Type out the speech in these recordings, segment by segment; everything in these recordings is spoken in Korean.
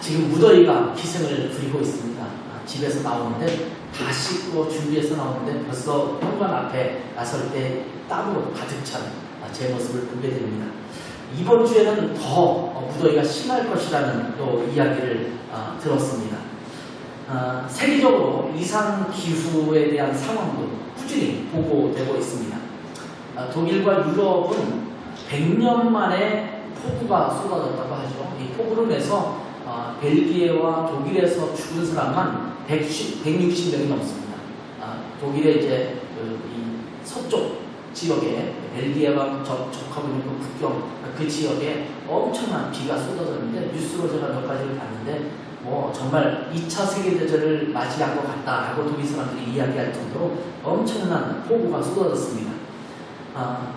지금 무더위가 기승을 부리고 있습니다. 집에서 나오는데 다 씻고 준비해서 나오는데 벌써 현관 앞에 나설 때 땀으로 가득 찬 제 모습을 보게 됩니다. 이번 주에는 더 무더위가 심할 것이라는 또 이야기를 들었습니다. 세계적으로 이상기후에 대한 상황도 꾸준히 보고되고 있습니다. 독일과 유럽은 100년 만에 폭우가 쏟아졌다고 하죠. 이 폭우로 인해서 벨기에와 독일에서 죽은 사람만 160명이 넘습니다. 독일의 이제 이 서쪽 지역에 벨기에와 접하고 있는 그 국경 그 지역에 엄청난 비가 쏟아졌는데 뉴스로 제가 몇 가지를 봤는데 정말 2차 세계대전을 맞이한 것 같다라고 독일 사람들이 이야기할 정도로 엄청난 폭우가 쏟아졌습니다.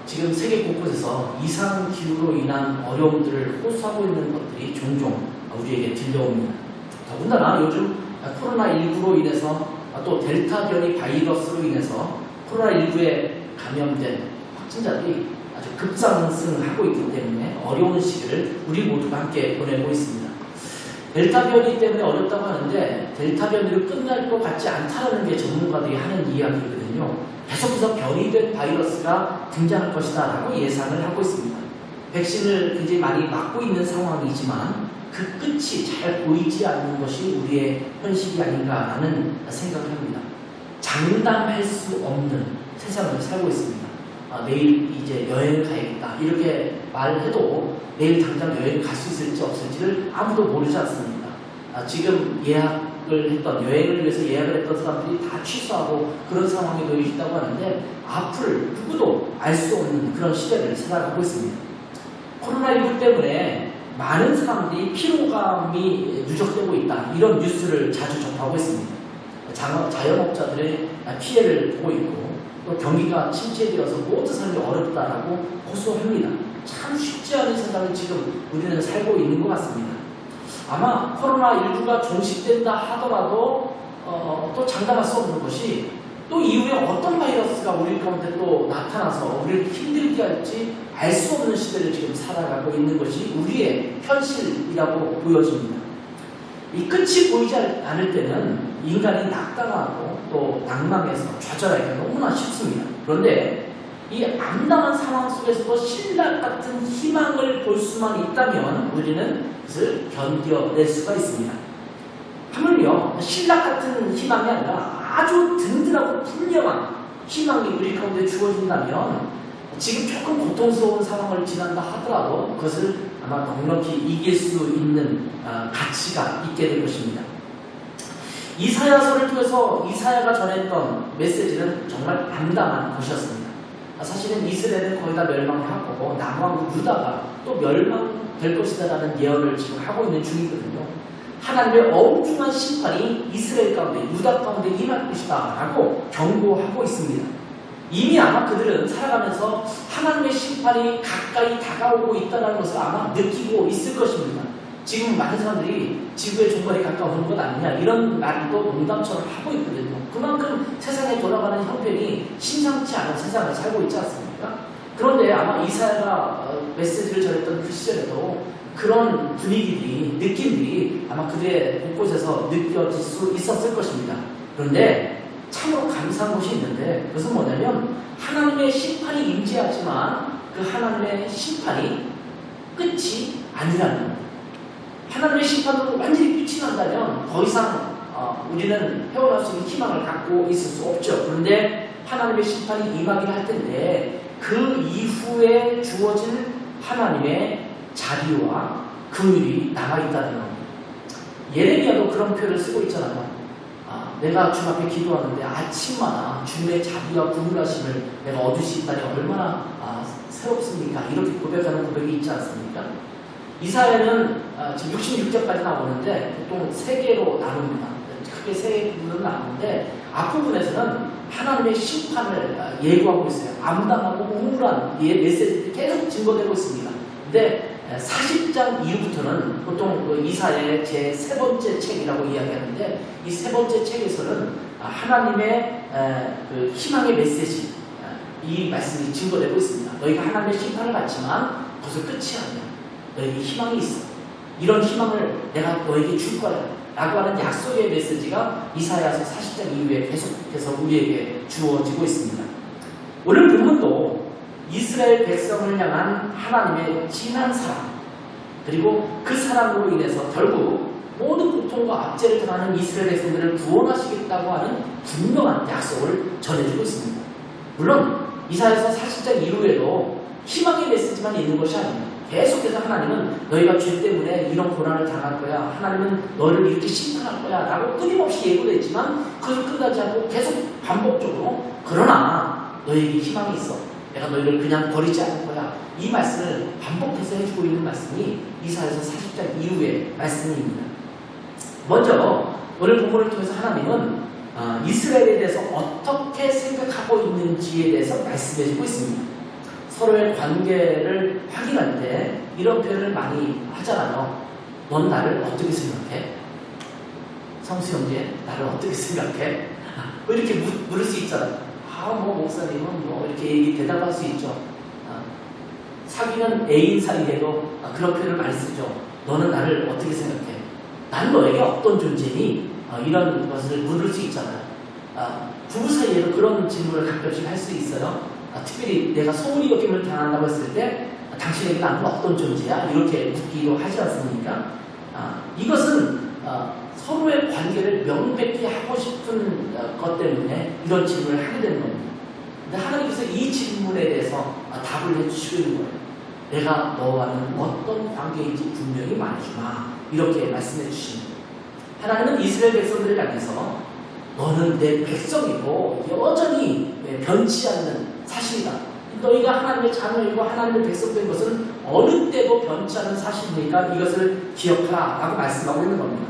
지금 세계 곳곳에서 이상기후로 인한 어려움들을 호소하고 있는 것들이 종종 우리에게 들려옵니다. 더군다나 요즘 코로나19로 인해서 또 델타 변이 바이러스로 인해서 코로나19에 감염된 확진자들이 아주 급상승하고 있기 때문에 어려운 시기를 우리 모두가 함께 보내고 있습니다. 델타 변이 때문에 어렵다고 하는데 델타 변이로 끝날 것 같지 않다는 게 전문가들이 하는 이야기거든요. 계속해서 변이된 바이러스가 등장할 것이다 라고 예상을 하고 있습니다. 백신을 굉장히 많이 맞고 있는 상황이지만 그 끝이 잘 보이지 않는 것이 우리의 현실이 아닌가라는 생각을 합니다. 장담할 수 없는 세상을 살고 있습니다. 내일 이제 여행을 가야겠다 이렇게 말해도 내일 당장 여행 갈 수 있을지 없을지를 아무도 모르지 않습니다. 지금 예약을 했던 여행을 위해서 예약을 했던 사람들이 다 취소하고 그런 상황에 놓여 있다고 하는데 앞을 누구도 알 수 없는 그런 시대를 살아가고 있습니다. 코로나19 때문에 많은 사람들이 피로감이 누적되고 있다 이런 뉴스를 자주 접하고 있습니다. 자영업자들의 피해를 보고 있고 또 경기가 침체되어서 모든 삶이 어렵다라고 호소합니다. 참 쉽지 않은 세상을 지금 우리는 살고 있는 것 같습니다. 아마 코로나19가 종식된다 하더라도 또 장담할 수 없는 것이 또 이후에 어떤 바이러스가 우리 가운데 또 나타나서 우리를 힘들게 할지 알 수 없는 시대를 지금 살아가고 있는 것이 우리의 현실이라고 보여집니다. 이 끝이 보이지 않을 때는 인간이 낙담하고 또 낭망해서 좌절하기가 너무나 쉽습니다. 그런데 이 암담한 상황 속에서도 신라 같은 희망을 볼 수만 있다면 우리는 그것을 견뎌낼 수가 있습니다. 하물며 신라 같은 희망이 아니라 아주 든든하고 분명한 희망이 우리 가운데 주어진다면 지금 조금 고통스러운 상황을 지난다 하더라도 그것을 아마 넉넉히 이길 수 있는 가치가 있게 될 것입니다. 이사야서를 통해서 이사야가 전했던 메시지는 정말 담담한 것이었습니다. 사실은 이스라엘은 거의 다 멸망하고 남왕국 유다가 또 멸망될 것이다라는 예언을 지금 하고 있는 중이거든요. 하나님의 엄중한 심판이 이스라엘 가운데 유다 가운데 임할 것이다 라고 경고하고 있습니다. 이미 아마 그들은 살아가면서 하나님의 심판이 가까이 다가오고 있다는 것을 아마 느끼고 있을 것입니다. 지금 많은 사람들이 지구의 종말이 가까워오는 것 아니냐 이런 말도 농담처럼 하고 있거든요. 그만큼 세상에 돌아가는 형편이 심상치 않은 세상을 살고 있지 않습니까? 그런데 아마 이사야가 메시지를 전했던 그 시절에도 그런 분위기들이 느낌들이 아마 그들의 곳곳에서 느껴질 수 있었을 것입니다. 그런데 참으로 감사한 것이 있는데 그것은 뭐냐면 하나님의 심판이 임재하지만 그 하나님의 심판이 끝이 아니라는 겁니다. 하나님의 심판으로 완전히 끝이 난다면 더 이상 우리는 헤어날 수 있는 희망을 갖고 있을 수 없죠. 그런데 하나님의 심판이 임하긴 할 텐데 그 이후에 주어질 하나님의 자비와 긍휼이 남아있다는 겁니다. 예레미야도 그런 표현을 쓰고 있잖아요. 내가 주 앞에 기도하는데 아침마다 주의 자비와 긍휼하심을 내가 얻을 수 있다니 얼마나 새롭습니까? 이렇게 고백하는 고백이 있지 않습니까? 이사야는 지금 66절까지 나오는데 보통 3개로 나눕니다. 크게 3부분으로 나누는데 앞부분에서는 하나님의 심판을 예고하고 있어요. 암담하고 우울한 메시지들이 계속 증거되고 있습니다. 근데 40장 이후부터는 보통 그 이사야의 제 3번째 책이라고 이야기하는데 이 3번째 책에서는 하나님의 그 희망의 메시지 이 말씀이 증거되고 있습니다. 너희가 하나님의 심판을 받지만 그것은 끝이 아니야. 너희에게 희망이 있어. 이런 희망을 내가 너에게 줄 거야 라고 하는 약속의 메시지가 이사야서 40장 이후에 계속해서 우리에게 주어지고 있습니다. 오늘 본문도 이스라엘 백성을 향한 하나님의 진한 사랑, 그리고 그 사랑으로 인해서 결국 모든 고통과 압제를 당하는 이스라엘 백성들을 구원하시겠다고 하는 분명한 약속을 전해주고 있습니다. 물론 이사야서 40장 이후에도 희망의 메시지만 있는 것이 아닙니다. 계속해서 하나님은 너희가 죄 때문에 이런 고난을 당할 거야, 하나님은 너를 이렇게 심판할 거야 라고 끊임없이 예고도 했지만 그것을 끝나지 않고 계속 반복적으로 그러나 너희에게 희망이 있어, 내가 너희를 그냥 버리지 않을 거야, 이 말씀을 반복해서 해주고 있는 말씀이 이사야서 40장 이후의 말씀입니다. 먼저 오늘 본문을 통해서 하나님은 이스라엘에 대해서 어떻게 생각하고 있는지에 대해서 말씀해주고 있습니다. 서로의 관계를 확인할 때 이런 표현을 많이 하잖아요. 넌 나를 어떻게 생각해? 성수 형제, 나를 어떻게 생각해? 뭐 이렇게 물을 수 있잖아요. 뭐 목사님은 뭐 이렇게 대답할 수 있죠. 사귀는 애인 사이에도 그런 표현을 많이 쓰죠. 너는 나를 어떻게 생각해? 난 너에게 어떤 존재니? 이런 것을 물을 수 있잖아요. 부부 사이에도 그런 질문을 가끔씩 할 수 있어요. 특별히 내가 소홀히 여김을 당한다고 했을 때 당신에게 나는 어떤 존재야? 이렇게 묻기도 하지 않습니까? 이것은 서로의 관계를 명백히 하고 싶은 것 때문에 이런 질문을 하게 되는 겁니다. 근데 하나님께서 이 질문에 대해서 답을 해주시고 있는 거예요. 내가 너와는 어떤 관계인지 분명히 말해주마, 이렇게 말씀해 주십니다. 하나님은 이스라엘 백성들을 향해서 너는 내 백성이고 여전히 변치 않는 사실이다. 너희가 하나님의 자녀이고 하나님의 백성된 것은 어느 때도 변치 않는 사실이니까 이것을 기억하라 라고 말씀하고 있는 겁니다.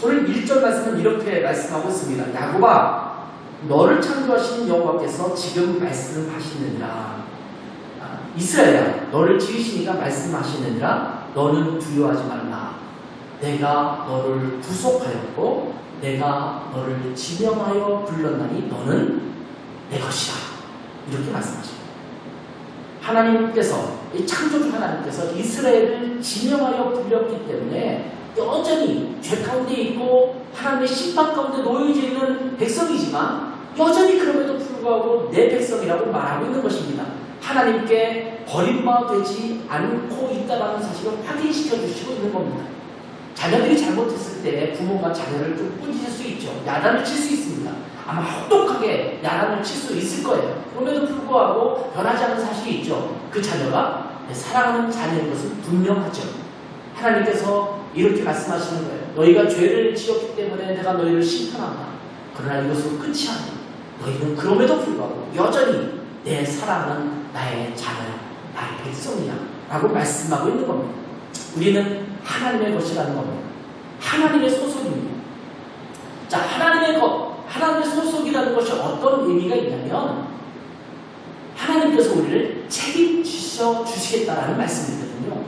오늘 1절 말씀은 이렇게 말씀하고 있습니다. 야곱아, 너를 창조하신 여호와께서 지금 말씀하시느니라. 이스라엘아, 너를 지으시니까 말씀하시느니라. 너는 두려워하지 말라. 내가 너를 구속하였고 내가 너를 지명하여 불렀나니 너는 내 것이다. 이렇게 말씀하십니다. 하나님께서, 이 창조주 하나님께서 이스라엘을 지명하여 불렸기 때문에 여전히 죄 가운데 있고 하나님의 심판 가운데 놓여져 있는 백성이지만 여전히 그럼에도 불구하고 내 백성이라고 말하고 있는 것입니다. 하나님께 버림받지 않고 있다는 사실을 확인시켜 주시고 있는 겁니다. 자녀들이 잘못했을 때 부모가 자녀를 좀 꾸짖을 수 있죠. 야단을 칠 수 있습니다. 아마 혹독하게 야단을 칠 수 있을 거예요. 그럼에도 불구하고 변하지 않는 사실이 있죠. 그 자녀가 사랑하는 자녀인 것은 분명하죠. 하나님께서 이렇게 말씀하시는 거예요. 너희가 죄를 지었기 때문에 내가 너희를 심판한다. 그러나 이것은 끝이 아니야. 너희는 그럼에도 불구하고 여전히 내 사랑은 나의 자녀야, 나의 백성이야 라고 말씀하고 있는 겁니다. 우리는 하나님의 것이라는 겁니다. 하나님의 소속입니다. 자, 하나님의 것, 하나님의 소속이라는 것이 어떤 의미가 있냐면 하나님께서 우리를 책임지셔 주시겠다라는 말씀이거든요.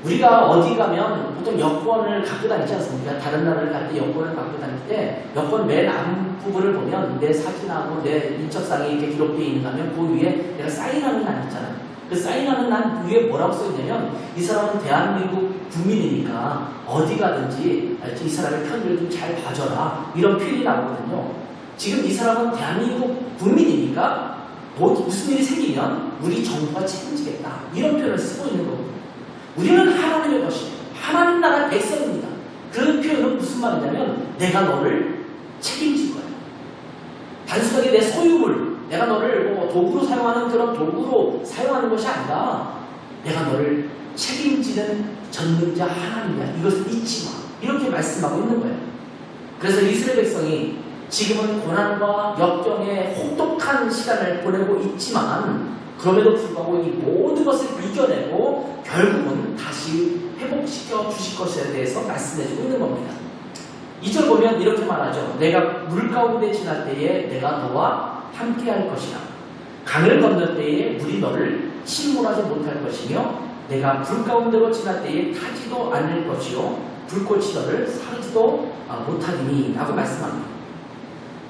우리가 어디 가면 보통 여권을 갖고 다니지 않습니까? 다른 나라를 갈 때 여권을 갖고 다닐 때 여권 맨 앞부분을 보면 내 사진하고 내 인적사항이 이렇게 기록되어 있는가 하면 그 위에 내가 사인하는 난 있잖아요. 그 사인하는 난 위에 뭐라고 써있냐면 이 사람은 대한민국 국민이니까 어디 가든지 이 사람의 편을 좀 잘 봐줘라, 이런 표현이 나오거든요. 지금 이 사람은 대한민국 국민이니까 무슨 일이 생기면 우리 정부가 책임지겠다, 이런 표현을 쓰고 있는 거거든요. 우리는 하나님의 것이에요. 하나님 나라의 백성입니다. 그 표현은 무슨 말이냐면 내가 너를 책임질 거야. 단순하게 내 소유물, 내가 너를 뭐 도구로 사용하는 그런 도구로 사용하는 것이 아니라 내가 너를 책임지는 전능자 하나님이야. 이것을 잊지 마. 이렇게 말씀하고 있는 거예요. 그래서 이스라엘 백성이 지금은 고난과 역경의 혹독한 시간을 보내고 있지만 그럼에도 불구하고 이 모든 것을 이겨내고 결국은 다시 회복시켜 주실 것에 대해서 말씀해주고 있는 겁니다. 2절 보면 이렇게 말하죠. 내가 물 가운데 지날 때에 내가 너와 함께 할 것이라. 강을 건널 때에 물이 너를 침몰하지 못할 것이며 내가 불 가운데로 지날 때에 타지도 않을 것이요 불꽃이 너를 사르지도 못하리니 라고 말씀합니다.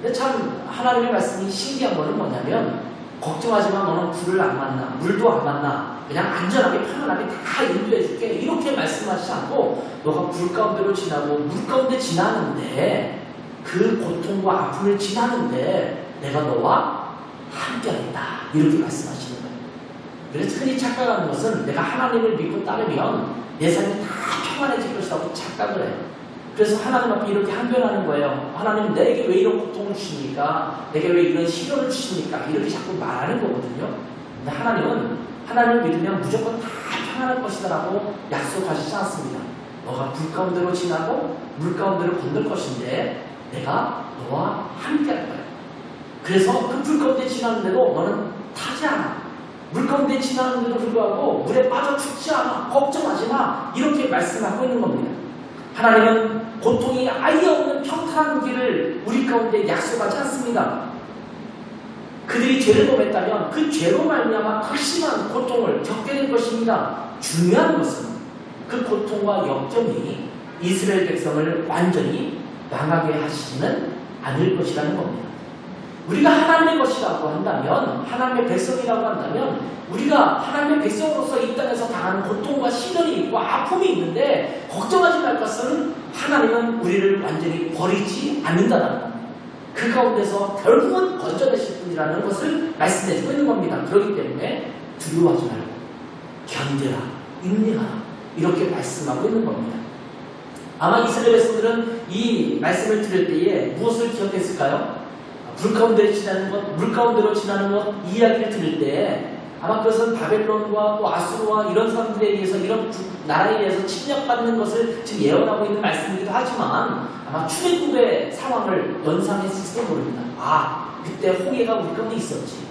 근데 참 하나님의 말씀이 신기한 거는 뭐냐면 걱정하지 마, 너는 불을 안 만나, 물도 안 만나, 그냥 안전하게 편안하게 다 인도해 줄게 이렇게 말씀하시지 않고 너가 불 가운데로 지나고 물 가운데 지나는데 그 고통과 아픔을 지나는데 내가 너와 함께하겠다 이렇게 말씀하시는 거예요. 그래서 흔히 착각하는 것은 내가 하나님을 믿고 따르면 내 삶이 다 평안해질 것이라고 착각을 해요. 그래서 하나님 앞에 이렇게 항변하는 거예요. 하나님 내게 왜 이런 고통을 주십니까? 내게 왜 이런 시련을 주십니까? 이렇게 자꾸 말하는 거거든요. 근데 하나님은 하나님을 믿으면 무조건 다 평안할 것이다라고 약속하시지 않습니다. 너가 불 가운데로 지나고 물 가운데로 건널 것인데 내가 너와 함께 할 거야. 그래서 그 불 가운데 지나는데도 너는 타지 않아. 물 가운데 지나는데도 불구하고 물에 빠져 죽지 않아. 걱정하지 마. 이렇게 말씀하고 있는 겁니다. 하나님은 고통이 아예 없는 평탄한 길을 우리 가운데 약속하지 않습니다. 그들이 죄를 범했다면 그 죄로 말미암아 극심한 고통을 겪게 될 것입니다. 중요한 것은 그 고통과 역경이 이스라엘 백성을 완전히 망하게 하시지는 않을 것이라는 겁니다. 우리가 하나님의 것이라고 한다면, 하나님의 백성이라고 한다면 우리가 하나님의 백성으로서 이 땅에서 당하는 고통과 시련이 있고 아픔이 있는데 걱정하지 말 것은 하나님은 우리를 완전히 버리지 않는다는 겁니다. 그 가운데서 결국은 건져내실 분이라는 것을 말씀해주고 있는 겁니다. 그렇기 때문에 두려워하지 말고 견뎌라, 인내하라 이렇게 말씀하고 있는 겁니다. 아마 이스라엘 백성들은 이 말씀을 들을 때에 무엇을 기억했을까요? 불 가운데로 지나는 것, 물 가운데로 지나는 것 이야기를 들을 때 아마 그것은 바벨론과 또 아수르와 이런 사람들에 의해서 이런 나라에 의해서 침략받는 것을 지금 예언하고 있는 말씀이기도 하지만 아마 출애굽의 상황을 연상했을지도 모릅니다. 아, 그때 홍해가 우리 가운데 있었지.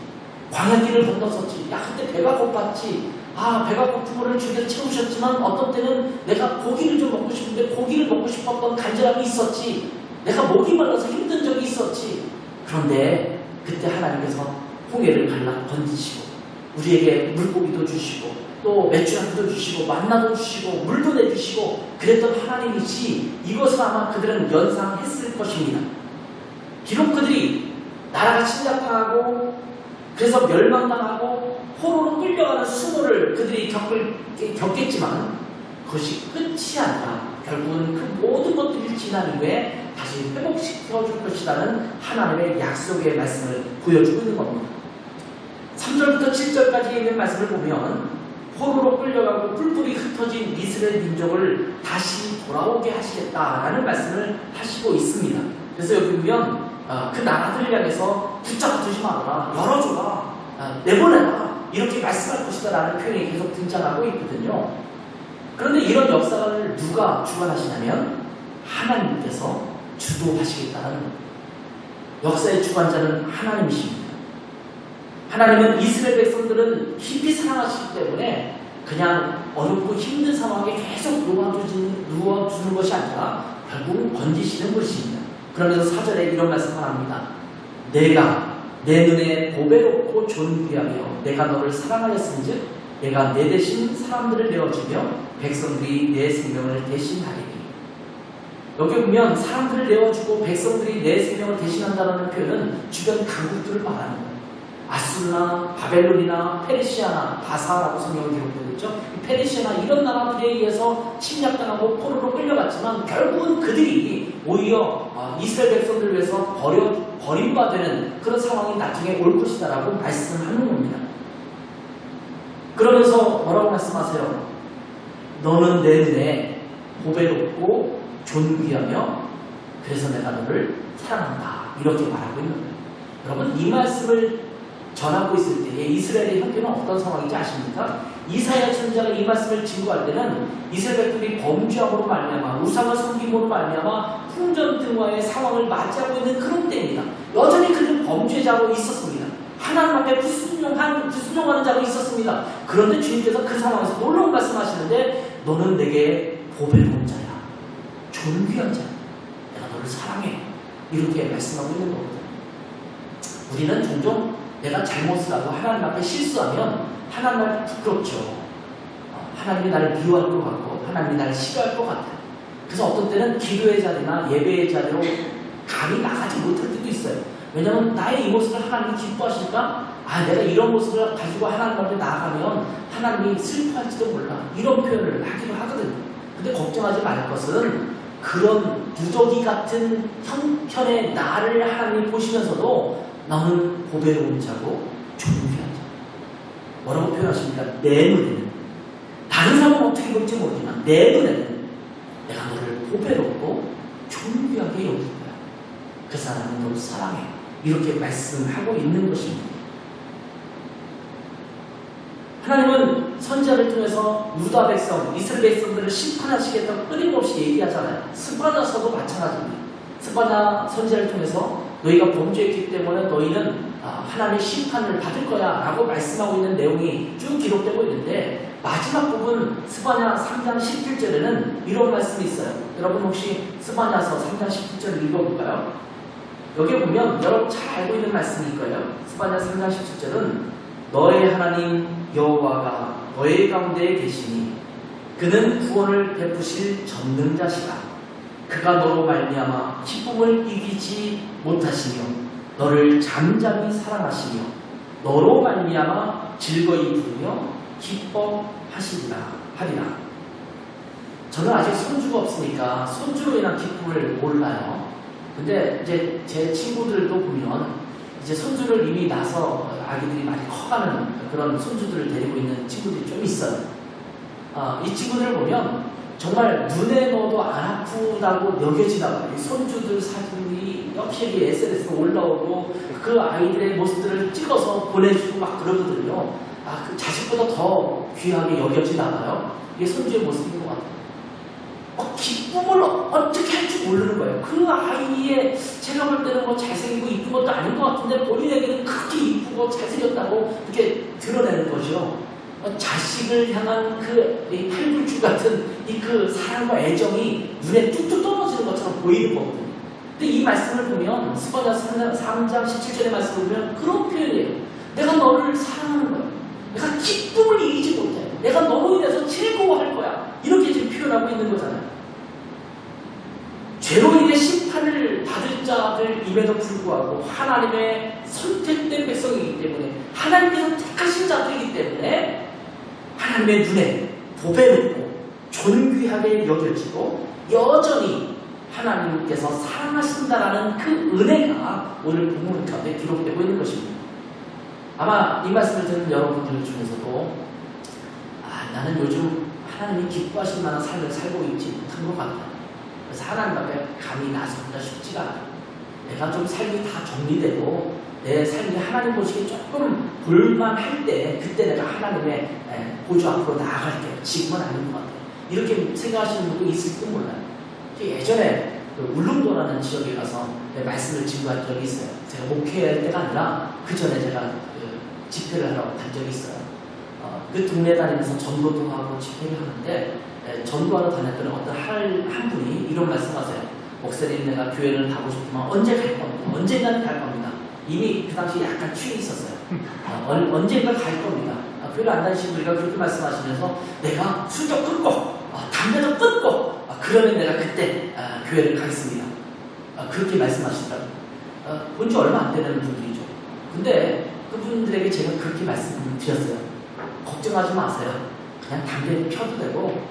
광야길을 건넜었지. 야, 그때 배가 고팠지. 아, 배가 고픈 거를 주께서 채우셨지만 어떤 때는 내가 고기를 좀 먹고 싶은데 고기를 먹고 싶었던 간절함이 있었지. 내가 목이 말라서 힘든 적이 있었지. 그런데 그때 하나님께서 홍해를 갈라 건지시고 우리에게 물고기도 주시고 또 맥주랑도 주시고 만나도 주시고 물도 내주시고 그랬던 하나님이지 이것을 아마 그들은 연상했을 것입니다. 비록 그들이 나라가 침략당하고 그래서 멸망당하고 포로로 끌려가는 수모를 그들이 겪겠지만 그것이 끝이 아니라 결국은 그 모든 것들이 지난 후에 다시 회복시켜줄 것이라는 하나님의 약속의 말씀을 보여주고 있는 겁니다. 3절부터 7절까지 있는 말씀을 보면 포로로 끌려가고 뿔뿔이 흩어진 이스라엘 민족을 다시 돌아오게 하시겠다라는 말씀을 하시고 있습니다. 그래서 여기 보면 그 나라들을 향해서 붙잡아 두지 말아라, 열어줘라, 내보내라 이렇게 말씀할 것이다 라는 표현이 계속 등장하고 있거든요. 그런데 이런 역사를 누가 주관하시냐면 하나님께서 주도하시겠다는 겁니다. 역사의 주관자는 하나님이십니다. 하나님은 이스라엘 백성들은 깊이 사랑하시기 때문에 그냥 어렵고 힘든 상황에 계속 누워주는 것이 아니라 결국은 건지시는 것입니다. 그러면서 4절에 이런 말씀을 합니다. 내가 내 눈에 보배롭고 존귀하며 내가 너를 사랑하였은즉 내가 내 대신 사람들을 내어주며 백성들이 내 생명을 대신하리니. 여기 보면 사람들을 내어주고 백성들이 내 생명을 대신한다는 표현은 주변 강국들을 말하는 거예요. 아수르나 바벨론이나 페르시아나 바사라고 성경을 기록되고 있죠. 페르시아나 이런 나라들에 의해서 침략당하고 포로로 끌려갔지만 결국은 그들이 오히려 이스라엘 백성들을 위해서 버림받는 그런 상황이 나중에 올 것이다라고 말씀하는 겁니다. 그러면서 뭐라고 말씀하세요? 너는 내 눈에 보배롭고 존귀하며 그래서 내가 너를 사랑한다 이렇게 말하고 있는 거예요. 여러분 이 말씀을 전하고 있을 때에 이스라엘의 형편은 어떤 상황인지 아십니까? 이사야 선지자가 이 말씀을 증거할 때는 이스라엘 백성이 범죄함으로 말미암아 우상을 섬김으로 말미암아 풍전등화의 상황을 맞이하고 있는 그런 때입니다. 여전히 그들은 범죄자로 있었습니다. 하나님 앞에 불순종하는 자로 있었습니다. 그런데 주님께서 그 상황에서 놀라운 말씀하시는데 너는 내게 보배로운 자야, 존귀한 자야, 내가 너를 사랑해 이렇게 말씀하고 있는 겁니다. 우리는 종종 내가 잘못을 하고 하나님 앞에 실수하면 하나님 앞에 부끄럽죠. 하나님이 나를 미워할 것 같고 하나님이 나를 싫어할 것 같아요. 그래서 어떤 때는 기도의 자리나 예배의 자리로 감히 나가지 못할 때도 있어요. 왜냐하면 나의 이 모습을 하나님이 기뻐하실까? 아, 내가 이런 모습을 가지고 하나님 앞에 나아가면 하나님이 슬퍼할지도 몰라. 이런 표현을 하기도 하거든요. 근데 걱정하지 말 것은 그런 누더기 같은 형편의 나를 하나님이 보시면서도 너는 보배로운 자고 존귀한 자. 뭐라고 표현하십니까? 내 눈에는. 다른 사람은 어떻게 볼지 모르지만 내 눈에는 내가 너를 보배롭고 존귀하게 여길 거야. 그 사람은 너를 사랑해. 이렇게 말씀하고 있는 것입니다. 하나님은 선지자를 통해서 유다 백성, 이스라엘 백성들을 심판하시겠다고 끊임없이 얘기하잖아요. 스바냐서도 마찬가지입니다. 스바냐 선지자를 통해서 너희가 범죄했기 때문에 너희는 하나님의 심판을 받을 거야 라고 말씀하고 있는 내용이 쭉 기록되고 있는데, 마지막 부분 스바냐 3장 17절에는 이런 말씀이 있어요. 여러분 혹시 스바냐서 3장 17절을 읽어볼까요? 여기 보면 여러분 잘 알고 있는 말씀일 거예요. 스바냐 3장 17절은 너의 하나님 여호와가 너의 가운데 계시니 그는 구원을 베푸실 전능자시다. 그가 너로 말미암아 기쁨을 이기지 못하시며 너를 잠잠히 사랑하시며 너로 말미암아 즐거이 부르며 기뻐하시리라 하리라. 저는 아직 손주가 없으니까 손주로 인한 기쁨을 몰라요. 근데 이제 제 친구들도 보면 이제 손주를 이미 낳아서 아기들이 많이 커가는 그런 손주들을 데리고 있는 친구들이 좀 있어요. 이 친구들을 보면 정말 눈에 넣어도 안 아프다고 여겨지나 봐요. 이 손주들 사진이 역시 SNS에 올라오고 그 아이들의 모습들을 찍어서 보내주고 막 그러거든요. 그 자식보다 더 귀하게 여겨지나 봐요. 이게 손주의 모습인 것 같아요. 기쁨을 어떻게 할 줄 모르는 거예요. 그 아이의 제가 볼 때는 뭐 잘생기고 이쁜 것도 아닌 것 같은데 본인에게는 그렇게 이쁘고 잘생겼다고 이렇게 드러내는 거죠. 자식을 향한 그 팔불출 같은 그 사랑과 애정이 눈에 뚝뚝 떨어지는 것처럼 보이는 거거든요. 근데 이 말씀을 보면 스바냐 3장 17절의 말씀을 보면 그런 표현이에요. 내가 너를 사랑하는 거야. 내가 기쁨을 이기지 못해. 내가 너로 인해서 즐거워할 거야. 이렇게 지금 표현하고 있는 거잖아요. 죄로 인해 심판을 받을 자들임에도 불구하고 하나님의 선택된 백성이기 때문에, 하나님께서 택하신 자들이기 때문에 하나님의 눈에 보배롭고 존귀하게 여겨지고 여전히 하나님께서 사랑하신다라는 그 은혜가 오늘 본문 가운데 기록되고 있는 것입니다. 아마 이 말씀을 듣는 여러분들 중에서도 나는 요즘 하나님이 기뻐하실 만한 삶을 살고 있지 못한 것 같다. 그래서 하나님 앞에 감히 나서기가 쉽지가 않아. 내가 좀 삶이 다 정리되고 내 삶이 하나님 보시기에 조금 볼만할 때 그때 내가 하나님의 보좌 앞으로 나아갈게요. 지금은 아닌 것 같아요. 이렇게 생각하시는 분도 있을지도 몰라요. 예전에 울릉도라는 지역에 가서 말씀을 증거한 적이 있어요. 제가 목회할 때가 아니라 그 전에 제가 집회를 하러 간 적이 있어요. 그 동네 다니면서 전도도 하고 집회를 하는데 전도하러 다녔던 어떤 한 분이 이런 말씀하세요. 목사님, 내가 교회를 가고 싶지만 언제 갈 겁니다. 언젠가는 갈 겁니다. 이미 그 당시 약간 취해 있었어요. 언젠가 갈 겁니다. 교회를 안 다니신 분이가 그렇게 말씀하시면서 내가 술도 끊고 담배도 끊고 그러면 내가 그때 교회를 가겠습니다. 그렇게 말씀하시더라고요. 본 지 얼마 안 되는 분들이죠. 근데 그분들에게 제가 그렇게 말씀을 드렸어요. 걱정하지 마세요. 그냥 담배 펴도 되고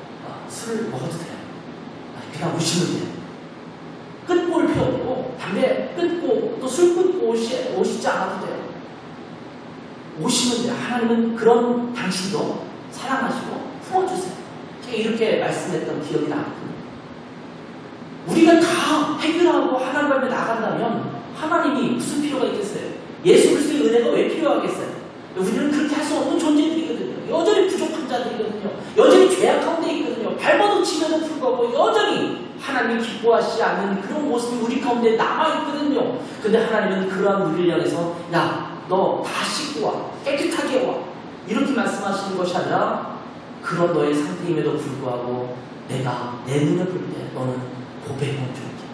술 먹어도 돼요. 그냥 우시면 돼요. 끊고 피워도 담배 끊고 또 술 끊고 오시지 않아도 돼요. 오시면 돼요. 하나님은 그런 당신도 사랑하시고 품어주세요. 제가 이렇게 말씀했던 기억이 나거든요. 우리가 다 해결하고 하나님 앞에 나간다면 하나님이 무슨 필요가 있겠어요? 예수 그리스도의 은혜가 왜 필요하겠어요? 우리는 그렇게 할 수 없는 존재들이거든요. 여전히 부족한 자들이거든요. 여전히 죄악 가운데 있거든요. 발버둥치면도 불구하고 여전히 하나님이 기뻐하시지 않는 그런 모습이 우리 가운데 남아있거든요. 근데 하나님은 그러한 우리를 향해서 야, 너 다 씻고 와. 깨끗하게 와. 이렇게 말씀하시는 것이 아니라 그런 너의 상태임에도 불구하고 내가 내 눈에 볼 때 너는 보배로운 존재.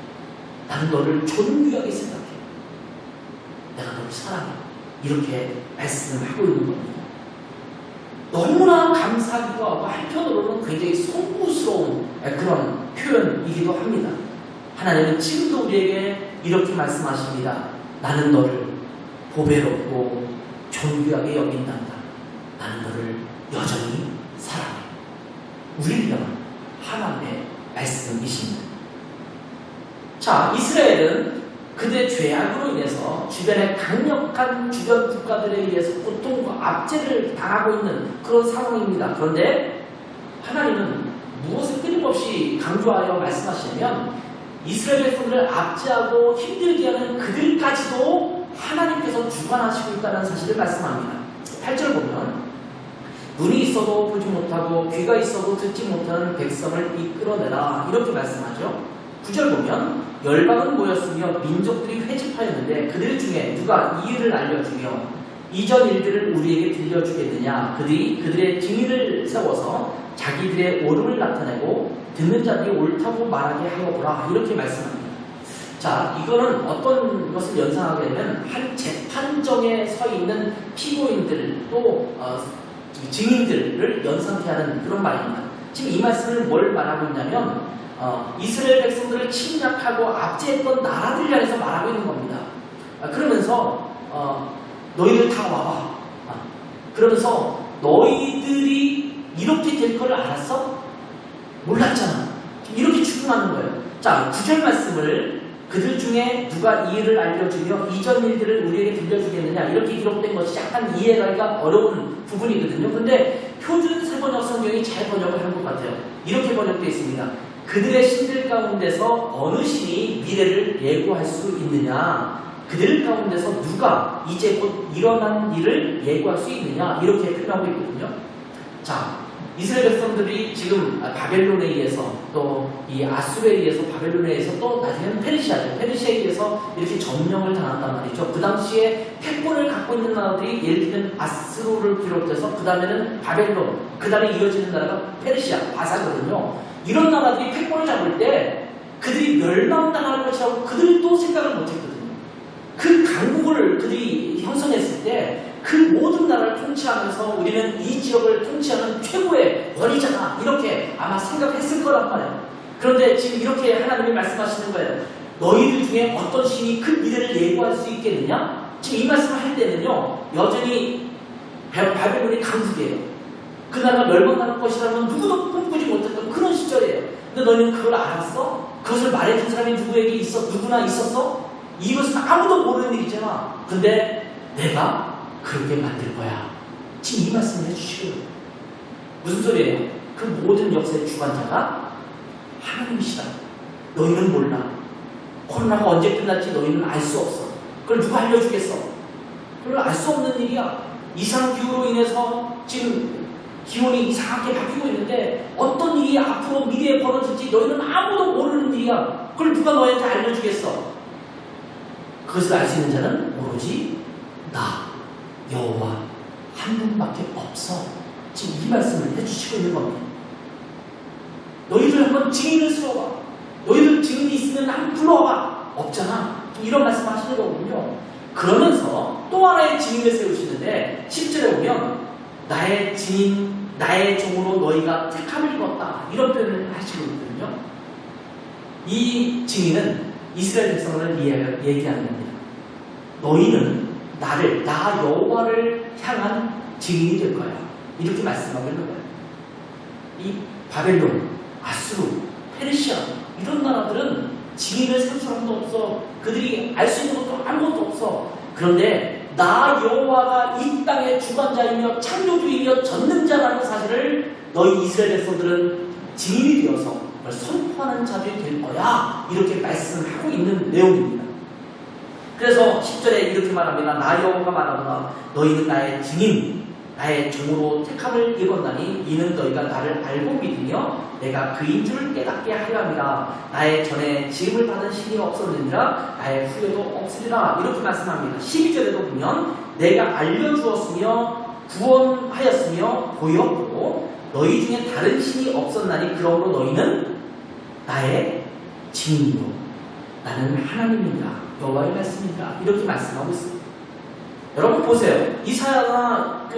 나는 너를 존귀하게 생각해. 내가 너를 사랑해. 이렇게 말씀을 하고 있는 겁니다. 너무나 감사하기도 하고 한편으로는 굉장히 송구스러운 그런 표현이기도 합니다. 하나님은 지금도 우리에게 이렇게 말씀하십니다. 나는 너를 보배롭고 존귀하게 여긴단다. 나는 너를 여전히 사랑해. 우리를 향한 하나님의 말씀이십니다. 자, 이스라엘은 그들의 죄악으로 인해서 주변의 강력한 주변 국가들에 의해서 고통과 압제를 당하고 있는 그런 상황입니다. 그런데 하나님은 무엇을 끊임없이 강조하여 말씀하시냐면 이스라엘 백성들을 압제하고 힘들게 하는 그들까지도 하나님께서 주관하시고 있다는 사실을 말씀합니다. 8절 보면 눈이 있어도 보지 못하고 귀가 있어도 듣지 못하는 백성을 이끌어내라 이렇게 말씀하죠. 9절 보면 열방은 모였으며 민족들이 회집하였는데 그들 중에 누가 이 일을 알려주며 이전 일들을 우리에게 들려주겠느냐. 그들이 그들의 증인을 세워서 자기들의 옳음을 나타내고 듣는 자들이 옳다고 말하게 하여보라 이렇게 말씀합니다. 자, 이거는 어떤 것을 연상하게 되면 한 재판정에 서 있는 피고인들 또 증인들을 연상케 하는 그런 말입니다. 지금 이 말씀을 뭘 말하고 있냐면 이스라엘 백성들을 침략하고 압제했던 나라들 향해서 말하고 있는 겁니다. 그러면서 너희들 다 와봐. 그러면서 너희들이 이렇게 될 걸 알았어? 몰랐잖아. 이렇게 추궁하는 거예요. 자, 9절 말씀을 그들 중에 누가 이 일을 알려주며 이전 일들을 우리에게 들려주겠느냐 이렇게 기록된 것이 약간 이해하기가 어려운 부분이거든요. 근데 표준 세번역 성경이 잘 번역을 한 것 같아요. 이렇게 번역되어 있습니다. 그들의 신들 가운데서 어느 신이 미래를 예고할 수 있느냐, 그들 가운데서 누가 이제 곧 일어난 일을 예고할 수 있느냐 이렇게 표현하고 있거든요. 자, 이스라엘 백성들이 지금 바벨론에 의해서 또 이 아수르에 의해서 바벨론에 의해서 또 나중에는 페르시아에 의해서 이렇게 점령을 당한단 말이죠. 그 당시에 패권을 갖고 있는 나라들이 예를 들면 아수르를 비롯해서 그 다음에는 바벨론, 그 다음에 이어지는 나라가 페르시아, 바사거든요. 이런 나라들이 패권을 잡을 때 그들이 멸망당할 것이라고 그들도 생각을 못했거든요. 그 강국을 그들이 형성했을 때 그 모든 나라를 통치하면서 우리는 이 지역을 통치하는 최고의 원이잖아 이렇게 아마 생각했을 거란 말이에요. 그런데 지금 이렇게 하나님이 말씀하시는 거예요. 너희들 중에 어떤 신이 그 미래를 예고할 수 있겠느냐? 지금 이 말씀을 할 때는요 여전히 바벨론이 강국이에요. 그 나라가 멸망할 것이라는 누구도 꿈꾸지 못했던 그런 시절이에요. 근데 너희는 그걸 알았어? 그것을 말해준 사람이 누구에게 누구나 있었어? 이것은 아무도 모르는 일이잖아. 근데 내가 그렇게 만들 거야. 지금 이 말씀을 해주시고요. 무슨 소리예요? 그 모든 역사의 주관자가 하나님이시다. 너희는 몰라. 코로나가 언제 끝날지 너희는 알 수 없어. 그걸 누가 알려주겠어? 그걸 알 수 없는 일이야. 이상기후로 인해서 지금 기온이 이상하게 바뀌고 있는데 어떤 일이 앞으로 미래에 벌어질지 너희는 아무도 모르는 일이야. 그걸 누가 너희한테 알려주겠어? 그것을 알 수 있는 자는 오로지 나 여호와 한 분밖에 없어. 지금 이 말씀을 해주시고 있는 겁니다. 너희들 한번 증인을 세워봐. 너희들 증인이 있으면 한번 불러와봐. 없잖아. 이런 말씀 하시는 거군요. 그러면서 또 하나의 증인을 세우시는데 10절에 보면 나의 증인, 나의 종으로 너희가 택함을 입었다. 이런 표현을 하시고 있거든요. 이 증인은 이스라엘 백성을 얘기하는 겁니다. 너희는 나를, 나 여호와를 향한 증인이 될 거야. 이렇게 말씀하고 있는 거예요. 이 바벨론, 아수르, 페르시아 이런 나라들은 증인을 세울 사람도 없어. 그들이 알 수 있는 것도 아무것도 없어. 그런데 나 여호와가 이 땅의 주관자이며 창조주이며 전능자라는 사실을 너희 이스라엘 백성들은 증인이 되어서 그걸 선포하는 자들이 될 거야. 이렇게 말씀하고 있는 내용입니다. 그래서 10절에 이렇게 말합니다. 나 여호와가 말하노라 너희는 나의 증인 나의 종으로 택함을 입었나니 이는 너희가 나를 알고 믿으며 내가 그인 줄 깨닫게 하려 함이라. 나의 전에 지음을 받은 신이 없었느니라 나의 후에도 없으리라. 이렇게 말씀합니다. 12절에도 보면 내가 알려주었으며 구원하였으며 보였고 너희 중에 다른 신이 없었나니 그러므로 너희는 나의 증인이요 나는 하나님이니라 여호와의 말씀이니라. 이렇게 말씀하고 있습니다. 여러분 보세요. 이사야나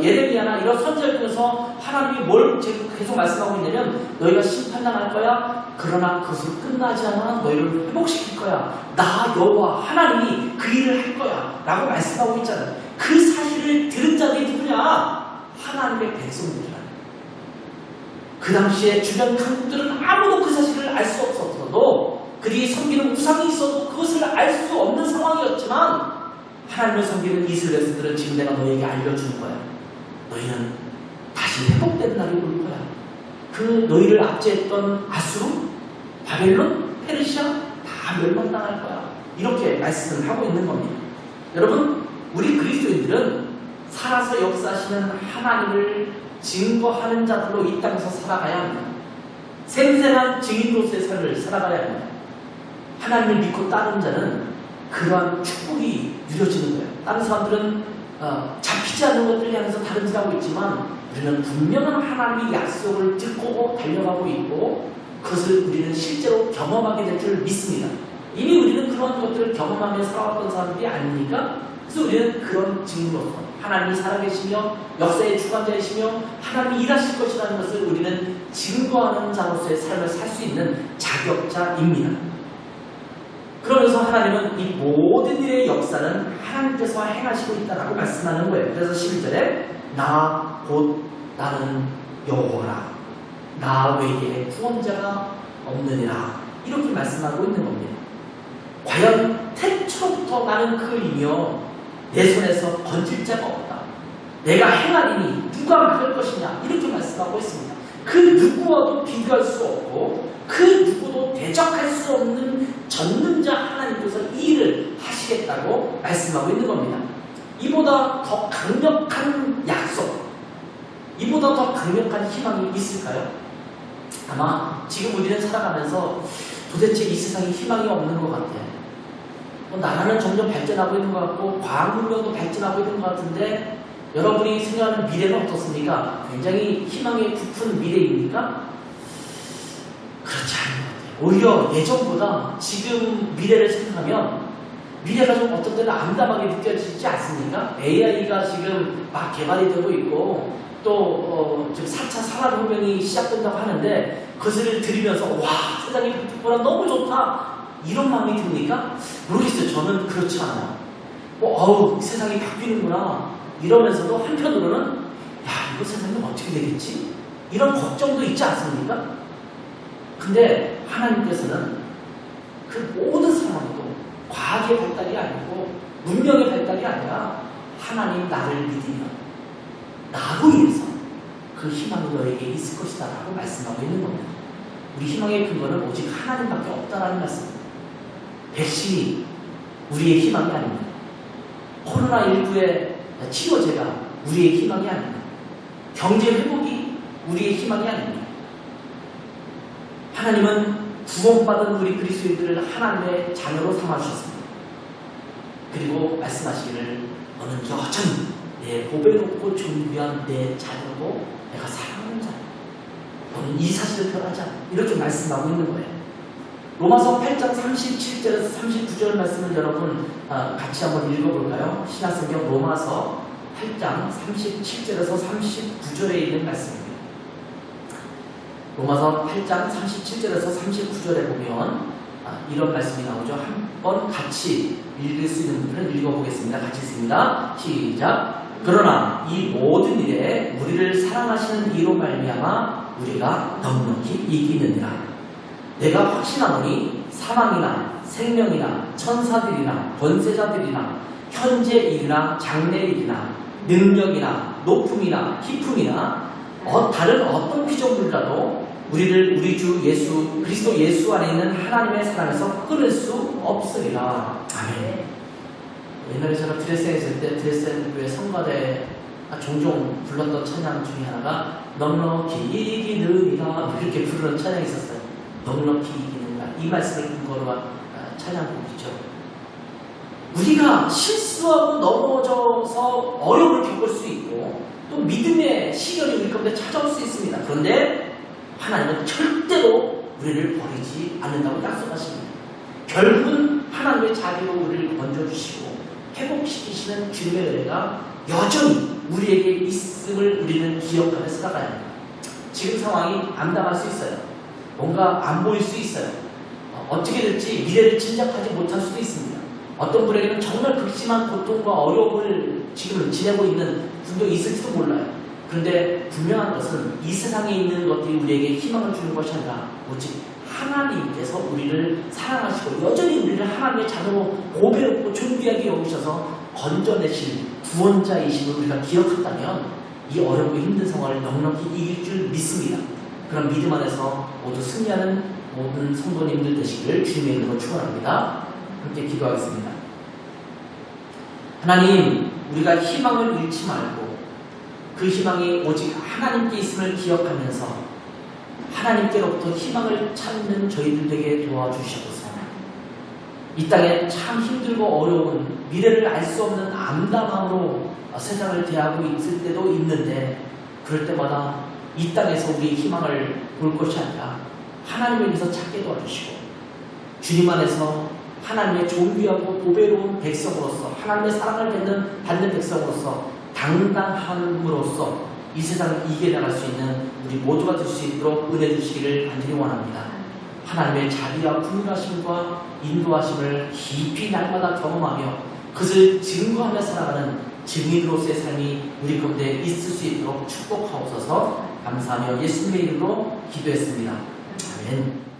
예레미야나 이런 선지자를 통해서 하나님이 뭘 계속 말씀하고 있냐면 너희가 심판당할 거야. 그러나 그것을 끝나지 않아 너희를 회복시킬 거야. 나 여호와 하나님이 그 일을 할 거야 라고 말씀하고 있잖아요. 그 사실을 들은 자들이 누구냐? 하나님의 백성들이라. 그 당시에 주변 강국들은 아무도 그 사실을 알 수 없었어도 그들이 섬기는 우상이 있어도 그것을 알 수 없는 상황이었지만 하나님을 섬기는 이스라엘 백성들은 지금 내가 너에게 알려주는 거야. 너희는 다시 회복된 날이 올 거야. 그 너희를 압제했던 아수르, 바벨론, 페르시아 다 멸망당할 거야. 이렇게 말씀을 하고 있는 겁니다. 여러분, 우리 그리스도인들은 살아서 역사하시는 하나님을 증거하는 자들로 이 땅에서 살아가야 합니다. 생생한 증인으로서의 삶을 살아가야 합니다. 하나님을 믿고 따르는 자는 그러한 축복이 누려지는 거예요. 다른 사람들은 잡히지 않는 것들을 향해서 다름질하고 있지만 우리는 분명한 하나님의 약속을 듣고 달려가고 있고 그것을 우리는 실제로 경험하게 될 줄 믿습니다. 이미 우리는 그런 것들을 경험하며 살아왔던 사람들이 아니니까 그래서 우리는 그런 증인으로서 하나님이 살아계시며 역사의 주관자이시며 하나님이 일하실 것이라는 것을 우리는 증거하는 자로서의 삶을 살 수 있는 자격자입니다. 그러면서 하나님은 이 모든 일의 역사는 하나님께서 행하시고 있다라고 말씀하는 거예요. 그래서 11절에 나 곧 나는 여호와라 나 외에 구원자가 없느니라 이렇게 말씀하고 있는 겁니다. 과연 태초부터 나는 그이며 내 손에서 건질 자가 없다. 내가 행하리니 누가 막을 것이냐 이렇게 말씀하고 있습니다. 그 누구와도 비교할 수 없고 그 누구도 대적할 수 없는 전능자 하나님께서 이 일을 하시겠다고 말씀하고 있는 겁니다. 이보다 더 강력한 약속, 이보다 더 강력한 희망이 있을까요? 아마 지금 우리는 살아가면서 도대체 이 세상에 희망이 없는 것 같아요. 나라는 점점 발전하고 있는 것 같고 과학문명도 발전하고 있는 것 같은데 여러분이 생각하는 미래는 어떻습니까? 굉장히 희망에 부푼 미래입니까? 그렇지 않은 것 같아요. 오히려 예전보다 지금 미래를 생각하면 미래가 좀 어떤 때는 암담하게 느껴지지 않습니까? AI가 지금 막 개발이 되고 있고 또 지금 4차 산업혁명이 시작된다고 하는데 그것을 들으면서 와 세상이 바뀌었구나 너무 좋다 이런 마음이 듭니까? 모르겠어요. 저는 그렇지 않아요. 세상이 바뀌는구나 이러면서도 한편으로는 야 이거 세상이 어떻게 되겠지? 이런 걱정도 있지 않습니까? 근데 하나님께서는 그 모든 상황에도 과학의 발달이 아니고 문명의 발달이 아니라 하나님 나를 믿으면 나로 인해서 그 희망이 너에게 있을 것이다 라고 말씀하고 있는 겁니다. 우리 희망의 근거는 오직 하나님밖에 없다라는 말씀입니다. 백신이 우리의 희망이 아닙니다. 코로나19의 치료제가 우리의 희망이 아닙니다. 경제 회복이 우리의 희망이 아닙니다. 하나님은 구원받은 우리 그리스도인들을 하나님의 자녀로 삼아주셨습니다. 그리고 말씀하시기를 너는 여전히 내 복을 놓고 존귀한 내 자녀고 내가 사랑하는 자녀 너는 이 사실을 변하지 않아 이렇게 말씀하고 있는 거예요. 로마서 8장 37절에서 39절 말씀을 여러분 같이 한번 읽어볼까요? 신약성경 로마서 8장 37절에서 39절에 있는 말씀입니다. 로마서 8장 37절에서 39절에 보면 이런 말씀이 나오죠. 한번 같이 읽을 수 있는 분들은 읽어보겠습니다. 같이 읽습니다. 시작. 그러나 이 모든 일에 우리를 사랑하시는 이로 말미암아 우리가 넉넉히 이기느니라. 내가 확신하노니 사망이나 생명이나 천사들이나 권세자들이나 현재 일이나 장래 일이나 능력이나 높음이나 깊음이나 다른 어떤 피조물이라도 우리를 우리 주 예수 그리스도 예수 안에 있는 하나님의 사랑에서 끊을 수 없으리라. 아멘. 옛날에 제가 드레스에 있을 때 드레스에 교회 성가대에 종종 불렀던 찬양 중에 하나가 넉넉히 이기느니라 이렇게 부르는 찬양이 있었어요. 넉넉히 이기느니라 이 말씀을 근거로 한 찬양곡이죠. 우리가 실수하고 넘어져서 어려움을 겪을 수 있고 또 믿음의 시련이 우리 가운데 찾아올 수 있습니다. 그런데 하나님은 절대로 우리를 버리지 않는다고 약속하십니다. 결국은 하나님의 자리로 우리를 건져주시고 회복시키시는 주님의 은혜가 여전히 우리에게 있음을 우리는 기억하며 살아가야 합니다. 지금 상황이 암담할 수 있어요. 뭔가 안 보일 수 있어요. 어떻게 될지 미래를 짐작하지 못할 수도 있습니다. 어떤 분에게는 정말 극심한 고통과 어려움을 지금 지내고 있는 분도 있을지도 몰라요. 그런데 분명한 것은 이 세상에 있는 것들이 우리에게 희망을 주는 것이 아니라 오직 하나님께서 우리를 사랑하시고 여전히 우리를 하나님의 자녀로 고배롭고 존귀하게 여기셔서 건져내실 구원자이심을 우리가 기억한다면 이 어렵고 힘든 상황을 넉넉히 이길 줄 믿습니다. 그런 믿음 안에서 모두 승리하는 모든 성도님들 되시기를 주님의 이름으로 축원합니다. 함께 기도하겠습니다. 하나님, 우리가 희망을 잃지 말고 그 희망이 오직 하나님께 있음을 기억하면서 하나님께로부터 희망을 찾는 저희들 되게 도와주시옵소서. 이 땅에 참 힘들고 어려운 미래를 알 수 없는 암담함으로 세상을 대하고 있을 때도 있는데 그럴 때마다 이 땅에서 우리의 희망을 볼 것이 아니라 하나님에게서 찾게 도와주시고 주님 안에서 하나님의 존귀하고 보배로운 백성으로서 하나님의 사랑을 받는 백성으로서 당당함으로써 이 세상을 이겨나갈 수 있는 우리 모두가 될 수 있도록 은혜 주시기를 간절히 원합니다. 하나님의 자비와 분노하심과 인도하심을 깊이 날마다 경험하며 그것을 증거하며 살아가는 증인으로서의 삶이 우리 가운데 있을 수 있도록 축복하옵소서. 감사하며 예수님의 이름으로 기도했습니다. 아멘.